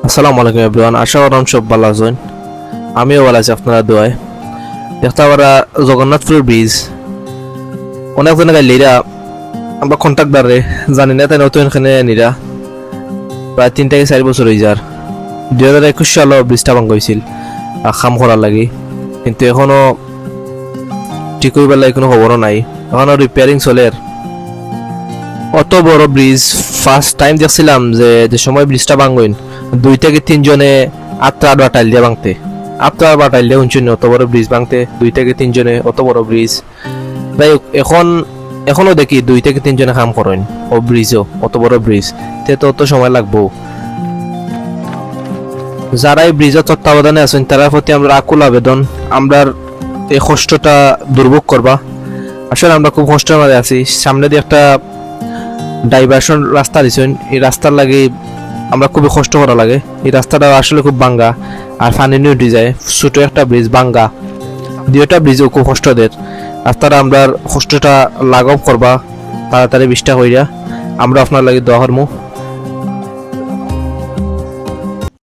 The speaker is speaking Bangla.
আসসালামু আলাইকুম এভরিওয়ান, আশা করি সব ভালো আছেন। আমিও ভালো আছি আপনারা দোয়ায়। দেখতে পারা জগন্নাথপুর ব্রিজ অনেক জনে গাইলিরা আমরা কন্ট্রাক্টারে জানি না তাই নতুন এখানে নিরা প্রায় 3 থেকে 4 বছর হয়ে যার 2021 সালে ব্রিজটা ভাঙ হয়েছিল খাম করার লাগি, কিন্তু এখনো ঠিক হইবার লাগে কোনো খবরও নাই, এখনো রিপেয়ারিং চলের। অত বড় ব্রিজ ফার্স্ট টাইম দেখছিলাম যে সময় ব্রিজটা ভাঙইন 2 থেকে 3 জনে আত্রা বাটাইল দিয়ে ভাঙতে, আত্রা বাটাইল দিয়ে উঞ্চুন অত বড় ব্রিজ ভাঙতে 2 থেকে 3 জনে অত বড় ব্রিজ। তাই এখনো দেখি 2 থেকে 3 জনে কাম করেন ও ব্রিজও অত বড় ব্রিজ, তে তো অত সময় লাগবো। যারা এই ব্রিজের তত্ত্বাবধানে আছেন তার প্রতি আমরা আকুল আবেদন, আমরা এই কষ্টটা দুর্ভোগ করবা। আসলে আমরা খুব কষ্টের মধ্যে আছি। সামনে দিয়ে একটা ডাইভারশন রাস্তা দিছেন, এই রাস্তার লাগে আমরা খুবই কষ্ট করা লাগে। এই রাস্তাটা আসলে খুব ভাঙ্গা আর পানি নিয়ে উঠে যায়, ছোট একটা ব্রিজ ভাঙ্গা, দুইটা ব্রিজও খুব কষ্ট দেয়। রাস্তাটা আমরা কষ্টটা লাঘব করবা, তাড়াতাড়ি বৃষ্টি হইয়া আমরা আপনার লাগে দোয়া করবো।